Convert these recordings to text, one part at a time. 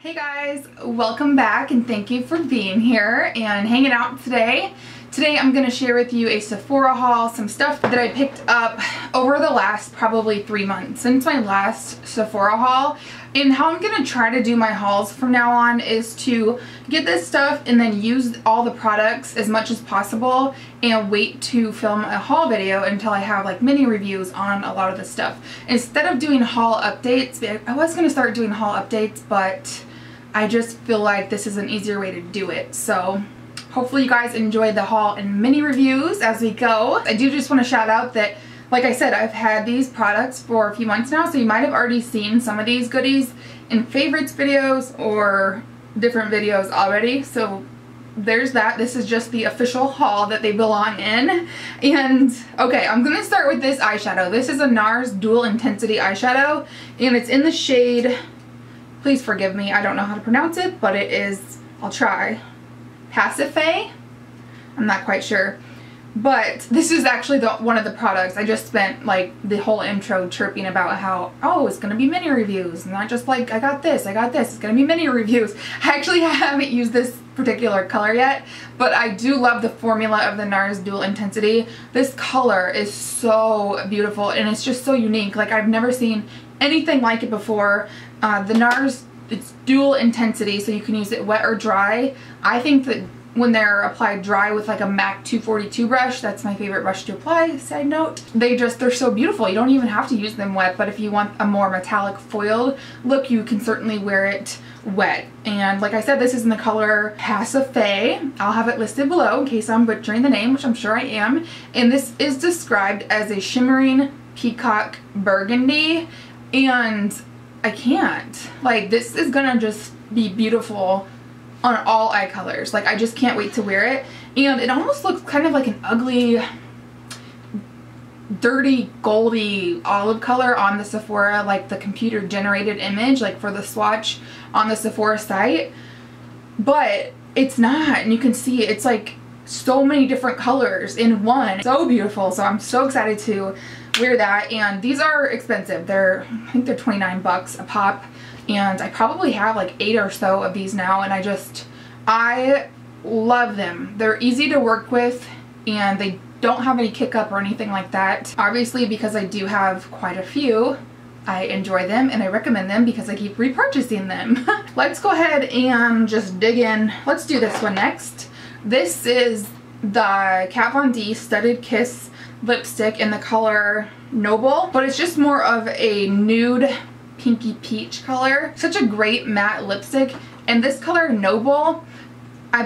Hey guys, welcome back and thank you for being here and hanging out today. Today I'm going to share with you a Sephora haul, some stuff that I picked up over the last probably 3 months since my last Sephora haul. And how I'm going to try to do my hauls from now on is to get this stuff and then use all the products as much as possible and wait to film a haul video until I have like mini reviews on a lot of the stuff. Instead of doing haul updates, I was going to start doing haul updates, but I just feel like this is an easier way to do it. So hopefully you guys enjoyed the haul and mini reviews as we go. I do just want to shout out that, like I said, I've had these products for a few months now, so you might have already seen some of these goodies in favorites videos or different videos already. So there's that. This is just the official haul that they belong in. And okay, I'm gonna start with this eyeshadow. This is a NARS Dual Intensity eyeshadow, and it's in the shade, please forgive me, I don't know how to pronounce it, but it is, I'll try, Pacifié? I'm not quite sure. But this is actually one of the products. I just spent like the whole intro chirping about how, oh, it's gonna be mini reviews, not just like I got this, it's gonna be mini reviews. I actually haven't used this particular color yet, but I do love the formula of the NARS Dual Intensity. This color is so beautiful and it's just so unique. Like, I've never seen anything like it before. The NARS, it's dual intensity, so you can use it wet or dry. I think that when they're applied dry with like a MAC 242 brush, that's my favorite brush to apply, side note. They're so beautiful. You don't even have to use them wet, but if you want a more metallic foiled look, you can certainly wear it wet. And like I said, this is in the color Pacifié. I'll have it listed below in case I'm butchering the name, which I'm sure I am. And this is described as a shimmering peacock burgundy, and I can't. Like, this is gonna just be beautiful on all eye colors. Like, I just can't wait to wear it. And it almost looks kind of like an ugly, dirty, goldy olive color on the Sephora, like the computer generated image, like for the swatch on the Sephora site. But it's not, and you can see it's like so many different colors in one. So beautiful. So I'm so excited to wear that. And these are expensive. I think they're 29 bucks a pop. And I probably have like 8 or so of these now, and I love them. They're easy to work with and they don't have any kick up or anything like that. Obviously, because I do have quite a few, I enjoy them and I recommend them because I keep repurchasing them. Let's go ahead and just dig in. Let's do this one next. This is the Kat Von D Studded Kiss lipstick in the color Noble, but it's just more of a nude pinky peach color. Such a great matte lipstick. And this color Noble, I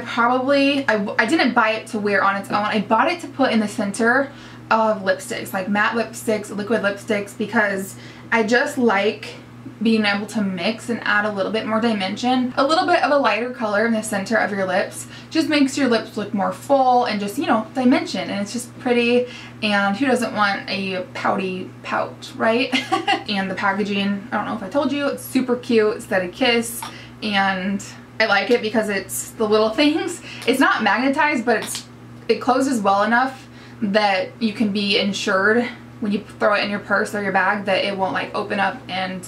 didn't buy it to wear on its own. I bought it to put in the center of lipsticks, like matte lipsticks, liquid lipsticks, because I just like being able to mix and add a little bit more dimension. A little bit of a lighter color in the center of your lips just makes your lips look more full and just, you know, dimension, and it's just pretty. And who doesn't want a pouty pouch, right? And the packaging, I don't know if I told you, it's super cute. It's Studded Kiss, and I like it because it's the little things. It's not magnetized, but it closes well enough that you can be insured when you throw it in your purse or your bag that it won't like open up and,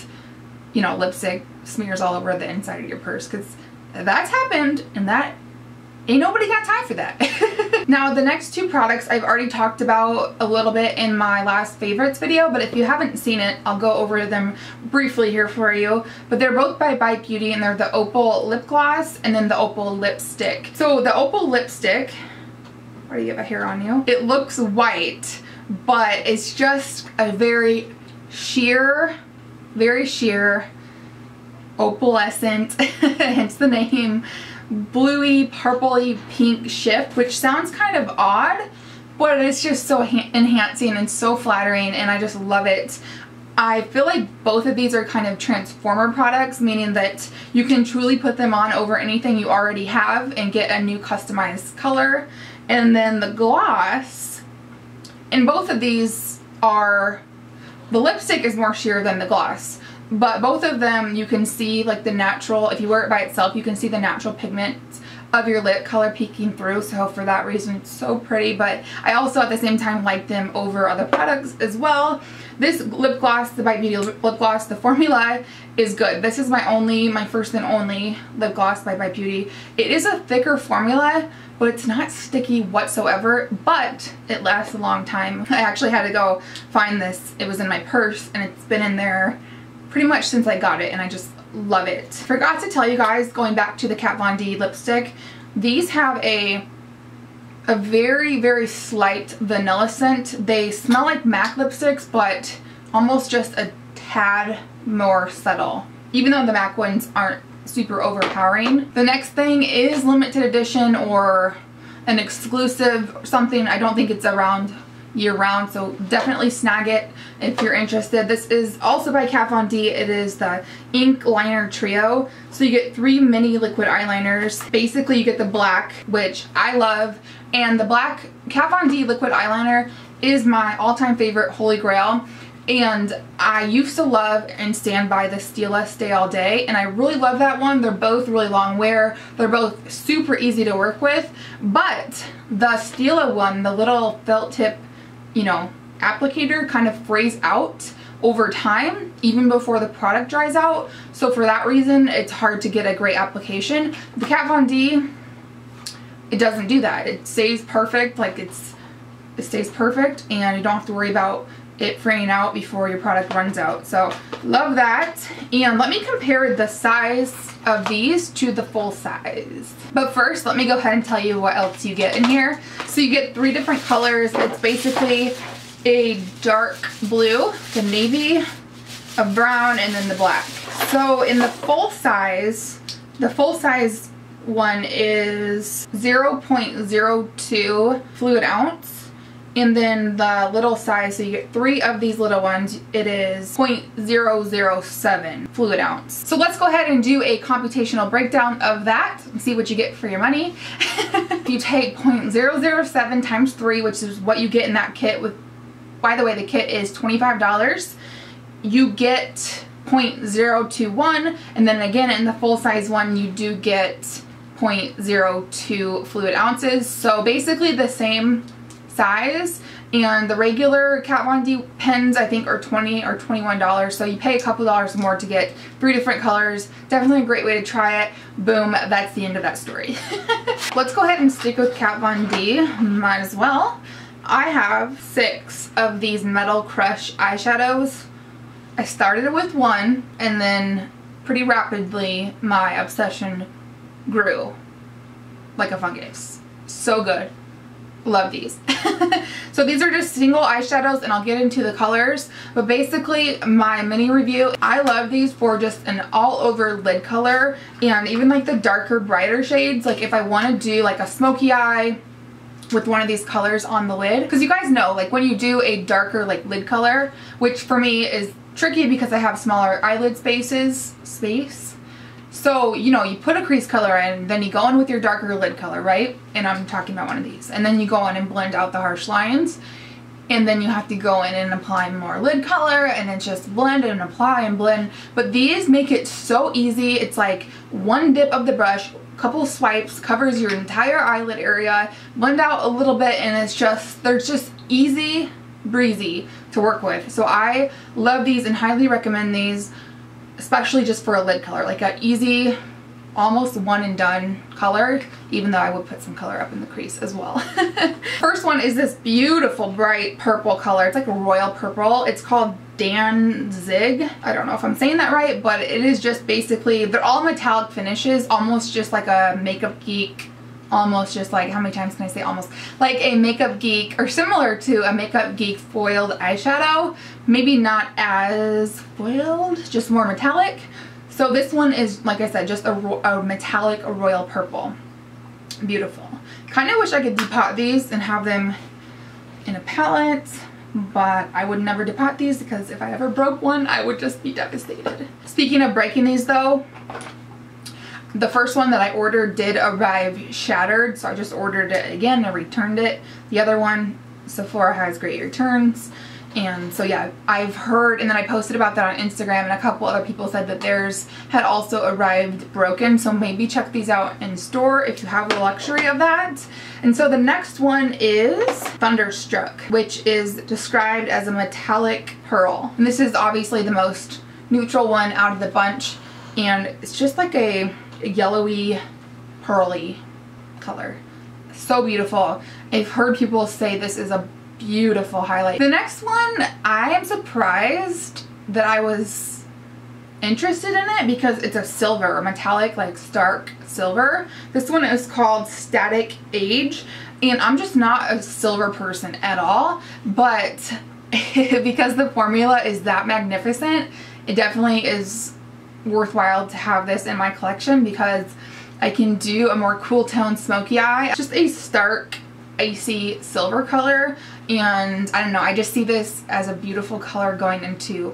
you know, lipstick smears all over the inside of your purse, because that's happened and that ain't nobody got time for that. Now, the next two products I've already talked about a little bit in my last favorites video, but if you haven't seen it, I'll go over them briefly here for you. But they're both by Bite Beauty, and they're the Opal Lip Gloss and then the Opal Lipstick. So the Opal Lipstick, where do you have a hair on you? It looks white, but it's just a very sheer, opalescent, hence the name, bluey, purpley, pink shift, which sounds kind of odd, but it's just so enhancing and so flattering, and I just love it. I feel like both of these are kind of transformer products, meaning that you can truly put them on over anything you already have and get a new customized color. And then the gloss, and both of these are, the lipstick is more sheer than the gloss, but both of them you can see like the natural, if you wear it by itself, you can see the natural pigment of your lip color peeking through, so for that reason it's so pretty. But I also at the same time like them over other products as well. This lip gloss, the By Beauty lip gloss, the formula is good. This is my first and only lip gloss by Beauty. It is a thicker formula, but it's not sticky whatsoever, but it lasts a long time. I actually had to go find this. It was in my purse and it's been in there pretty much since I got it, and I just love it. Forgot to tell you guys, going back to the Kat Von D lipstick, these have a very, very slight vanilla scent. They smell like MAC lipsticks, but almost just a tad more subtle, even though the MAC ones aren't super overpowering. The next thing is limited edition or an exclusive something. I don't think it's around year round, so definitely snag it if you're interested. This is also by Kat Von D. It is the Ink Liner Trio. So you get 3 mini liquid eyeliners. Basically you get the black, which I love, and the black Kat Von D liquid eyeliner is my all-time favorite holy grail. And I used to love and stand by the Stila Stay All Day, and I really love that one. They're both really long wear. They're both super easy to work with, but the Stila one, the little felt tip, you know, applicator kind of frays out over time, even before the product dries out. So for that reason, it's hard to get a great application. The Kat Von D, it doesn't do that. It stays perfect, like it stays perfect, and you don't have to worry about it fraying out before your product runs out. So love that. And let me compare the size of these to the full size. But first, let me go ahead and tell you what else you get in here. So you get 3 different colors. It's basically a dark blue, the navy, a brown, and then the black. So in the full size one is 0.02 fluid ounce. And then the little size, so you get 3 of these little ones, it is 0.007 fluid ounce. So let's go ahead and do a computational breakdown of that and see what you get for your money. If you take 0.007 times 3, which is what you get in that kit with, by the way, the kit is $25, you get 0.021, and then again in the full size one you do get 0.02 fluid ounces. So basically the same size, and the regular Kat Von D pens I think are $20 or $21, so you pay a couple dollars more to get 3 different colors. Definitely a great way to try it. Boom, that's the end of that story. Let's go ahead and stick with Kat Von D, might as well. I have 6 of these Metal Crush eyeshadows. I started with 1, and then pretty rapidly my obsession grew like a fungus. So good. Love these. So these are just single eyeshadows, and I'll get into the colors, but basically my mini review, I love these for just an all over lid color, and even like the darker brighter shades, like if I want to do like a smoky eye with one of these colors on the lid, because you guys know like when you do a darker like lid color, which for me is tricky because I have smaller eyelid space. So, you know, you put a crease color in, then you go in with your darker lid color, right? And I'm talking about one of these. And then you go in and blend out the harsh lines. And then you have to go in and apply more lid color, and it's just blend and apply and blend. But these make it so easy. It's like one dip of the brush, couple swipes, covers your entire eyelid area, blend out a little bit, and it's just, they're just easy breezy to work with. So I love these and highly recommend these, especially just for a lid color, like an easy, almost one and done color, even though I would put some color up in the crease as well. First one is this beautiful bright purple color. It's like a royal purple. It's called Danzig. I don't know if I'm saying that right, but it is just basically, they're all metallic finishes, almost just like a Makeup Geek, almost just like, how many times can I say almost? Like a Makeup Geek, or similar to a Makeup Geek foiled eyeshadow. Maybe not as foiled, just more metallic. So this one is, like I said, just a metallic royal purple. Beautiful. Kind of wish I could depot these and have them in a palette, but I would never depot these because if I ever broke one, I would just be devastated. Speaking of breaking these though, the first one that I ordered did arrive shattered, so I just ordered it again and returned it. The other one, Sephora has great returns. And so yeah, I've heard, and then I posted about that on Instagram, and a couple other people said that theirs had also arrived broken, so maybe check these out in store if you have the luxury of that. And so the next one is Thunderstruck, which is described as a metallic pearl. And this is obviously the most neutral one out of the bunch, and it's just like a yellowy, pearly color. So beautiful. I've heard people say this is a beautiful highlight. The next one, I am surprised that I was interested in it because it's a silver, a metallic, like stark silver. This one is called Static Age, and I'm just not a silver person at all, but because the formula is that magnificent, it definitely is worthwhile to have this in my collection because I can do a more cool tone smoky eye. Just a stark icy silver color, and I don't know, I just see this as a beautiful color going into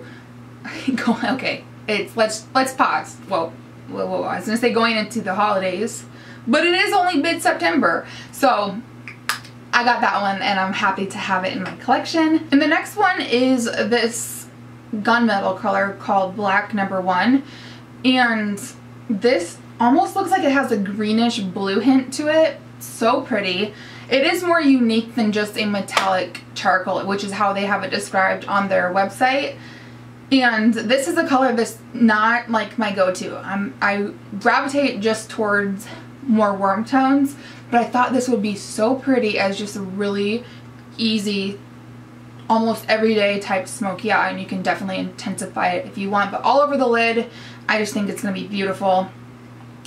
okay, let's pause. Whoa, I was gonna say going into the holidays, but it is only mid-September, so I got that one and I'm happy to have it in my collection. And the next one is this gunmetal color called Black Number 1, and this almost looks like it has a greenish blue hint to it. So pretty. It is more unique than just a metallic charcoal, which is how they have it described on their website. And this is a color that's not like my go-to. I gravitate just towards more warm tones, but I thought this would be so pretty as just a really easy, almost everyday type smoky eye, and you can definitely intensify it if you want, but all over the lid, I just think it's going to be beautiful.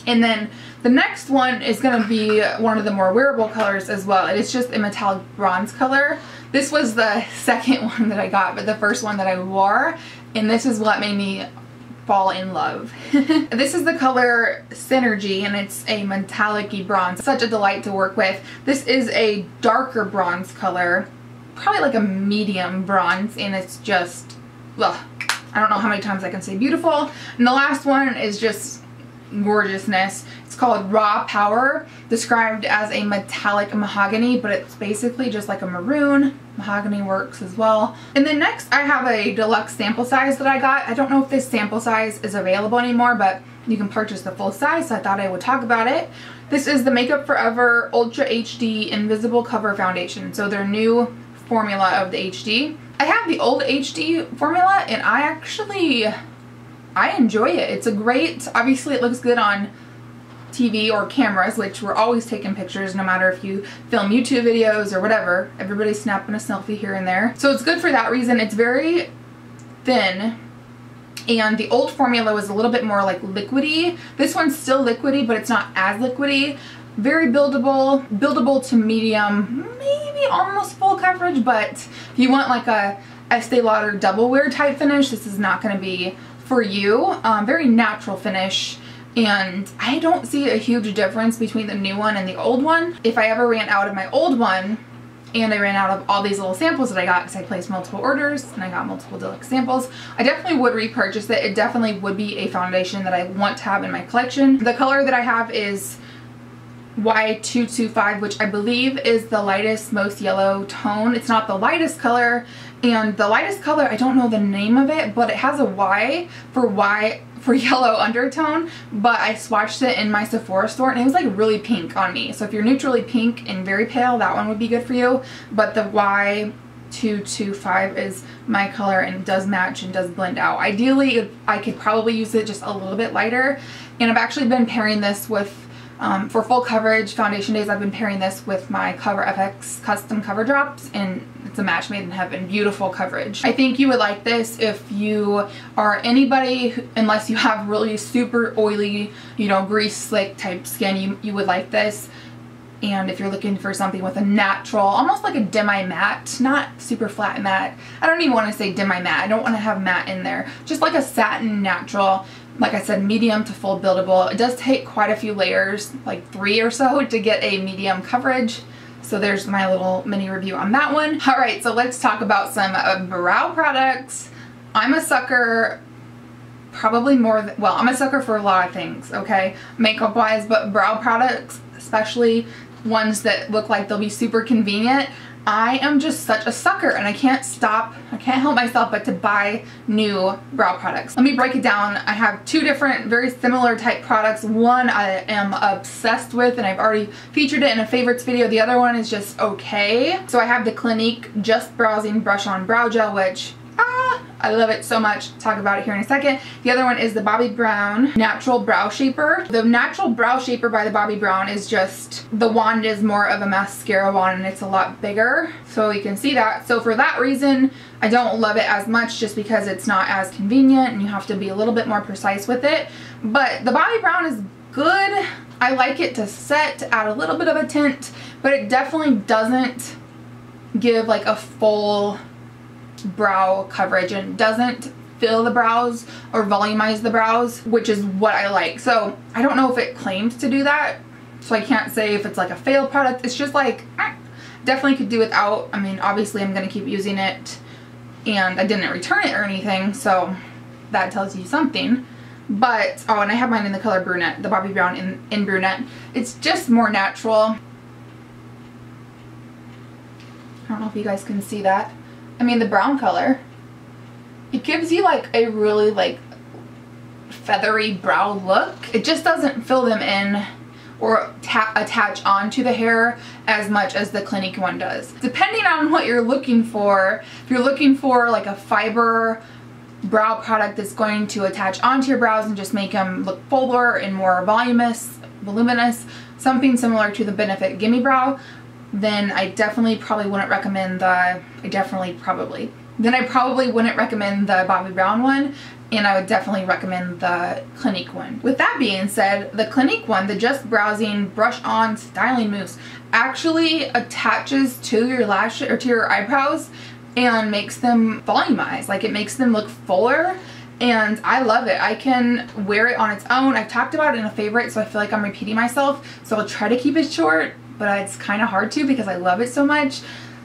And then the next one is going to be one of the more wearable colors as well. It is just a metallic bronze color. This was the second one that I got, but the first one that I wore, and this is what made me fall in love. This is the color Synergy, and it's a metallic-y bronze. Such a delight to work with. This is a darker bronze color, probably like a medium bronze, and it's just, well, I don't know how many times I can say beautiful. And the last one is just gorgeousness. It's called Raw Power, described as a metallic mahogany, but it's basically just like a maroon. Mahogany works as well. And then next I have a deluxe sample size that I got. I don't know if this sample size is available anymore, but you can purchase the full size, so I thought I would talk about it. This is the Makeup Forever Ultra HD Invisible Cover Foundation, so their new formula of the HD. I have the old HD formula, and I enjoy it. It's a great, obviously it looks good on TV or cameras, which we're always taking pictures no matter if you film YouTube videos or whatever. Everybody's snapping a selfie here and there. So it's good for that reason. It's very thin, and the old formula was a little bit more like liquidy. This one's still liquidy, but it's not as liquidy. Very buildable to medium, maybe almost full coverage, but if you want like a Estee Lauder double wear type finish, this is not going to be for you. Very natural finish, and I don't see a huge difference between the new one and the old one. If I ever ran out of my old one and I ran out of all these little samples that I got because I placed multiple orders and I got multiple deluxe samples, I definitely would repurchase it. It definitely would be a foundation that I want to have in my collection. The color that I have is Y225, which I believe is the lightest, most yellow tone. It's not the lightest color, and the lightest color, I don't know the name of it, but it has a Y for yellow undertone, but I swatched it in my Sephora store and it was like really pink on me. So if you're neutrally pink and very pale, that one would be good for you, but the Y225 is my color and it does match and does blend out. Ideally, I could probably use it just a little bit lighter, and I've actually been pairing this with for full coverage foundation days. I've been pairing this with my Cover FX custom cover drops, and it's a match made in heaven. Beautiful coverage. I think you would like this if you are anybody unless you have really super oily, you know, grease slick type skin, you would like this. And if you're looking for something with a natural, almost like a demi-matte, not super flat matte. I don't even want to say demi-matte. I don't want to have matte in there. Just like a satin natural. Like I said, medium to full buildable. It does take quite a few layers, like 3 or so, to get a medium coverage. So there's my little mini review on that one. Alright, so let's talk about some brow products. I'm a sucker, probably more than, well, I'm a sucker for a lot of things, okay? Makeup wise, but brow products, especially ones that look like they'll be super convenient. I am just such a sucker and I can't help myself but to buy new brow products. Let me break it down. I have two different very similar type products. One I am obsessed with and I've already featured it in a favorites video. The other one is just okay. So I have the Clinique Just Browsing Brush On Brow Gel, which I love it so much. Talk about it here in a second. The other one is the Bobbi Brown Natural Brow Shaper. The Natural Brow Shaper by the Bobbi Brown is just, the wand is more of a mascara wand and it's a lot bigger. So you can see that. So for that reason, I don't love it as much just because it's not as convenient and you have to be a little bit more precise with it. But the Bobbi Brown is good. I like it to set, to add a little bit of a tint, but it definitely doesn't give like a full brow coverage and doesn't fill the brows or volumize the brows, which is what I like. So I don't know if it claims to do that, so I can't say if it's like a failed product. It's just like, definitely could do without. I mean, obviously I'm going to keep using it and I didn't return it or anything, so that tells you something. But, oh, and I have mine in the color brunette, the Bobbi Brown in brunette. It's just more natural. I don't know if you guys can see that. I mean, the brown color, it gives you like a really like feathery brow look. It just doesn't fill them in or attach onto the hair as much as the Clinique one does. Depending on what you're looking for, if you're looking for like a fiber brow product that's going to attach onto your brows and just make them look fuller and more voluminous, something similar to the Benefit Gimme Brow, then I definitely probably wouldn't recommend the, I probably wouldn't recommend the Bobbi Brown one, and I would definitely recommend the Clinique one. With that being said, the Clinique one, the Just Browsing Brush On Styling Mousse, actually attaches to your lash or to your eyebrows and makes them volumize. Like, it makes them look fuller, and I love it. I can wear it on its own. I've talked about it in a favorite, so I feel like I'm repeating myself, so I'll try to keep it short, but it's kind of hard to because I love it so much.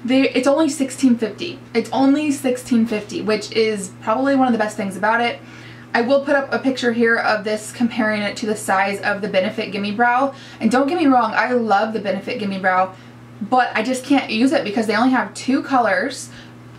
It's only $16.50. It's only $16.50, which is probably one of the best things about it. I will put up a picture here of this, comparing it to the size of the Benefit Gimme Brow. And don't get me wrong, I love the Benefit Gimme Brow, but I just can't use it because they only have two colors,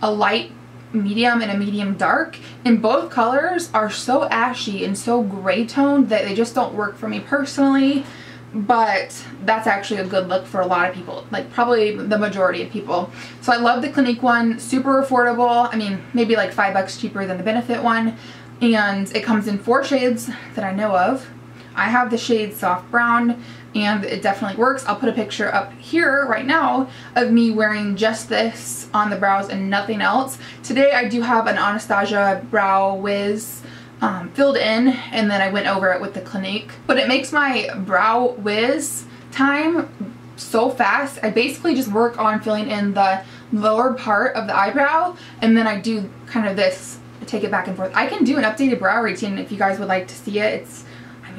a light medium and a medium dark, and both colors are so ashy and so gray toned that they just don't work for me personally. But that's actually a good look for a lot of people, like probably the majority of people. So I love the Clinique one, super affordable. I mean, maybe like $5 cheaper than the Benefit one, and it comes in 4 shades that I know of. I have the shade Soft Brown, and it definitely works. I'll put a picture up here right now of me wearing just this on the brows and nothing else. Today I do have an Anastasia Brow Wiz filled in, and then I went over it with the Clinique. But it makes my brow whiz time so fast. I basically just work on filling in the lower part of the eyebrow, and then I do kind of this, take it back and forth. I can do an updated brow routine if you guys would like to see it.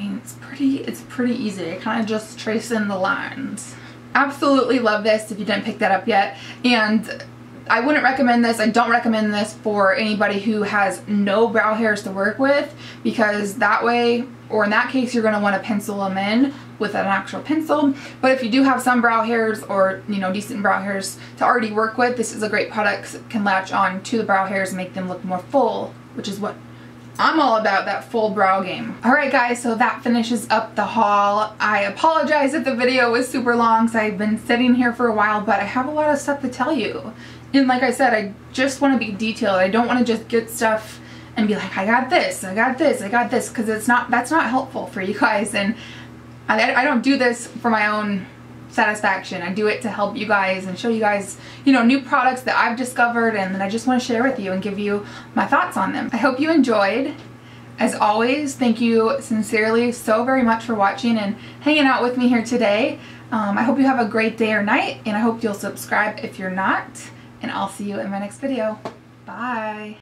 It's pretty easy. I kind of just trace in the lines. Absolutely love this if you didn't pick that up yet. And I wouldn't recommend this. I don't recommend this for anybody who has no brow hairs to work with, because that way, or in that case, you're going to want to pencil them in with an actual pencil. But if you do have some brow hairs, or decent brow hairs to already work with, this is a great product that can latch on to the brow hairs and make them look more full, which is what I'm all about, that full brow game. Alright guys, so that finishes up the haul. I apologize if the video was super long, because I've been sitting here for a while, but I have a lot of stuff to tell you. And like I said, I just want to be detailed. I don't want to just get stuff and be like, I got this, I got this, I got this, because that's not helpful for you guys. And I don't do this for my own satisfaction. I do it to help you guys and show you guys, new products that I've discovered, and then I just want to share with you and give you my thoughts on them. I hope you enjoyed. As always, thank you sincerely so very much for watching and hanging out with me here today. I hope you have a great day or night, and I hope you'll subscribe if you're not, and I'll see you in my next video. Bye.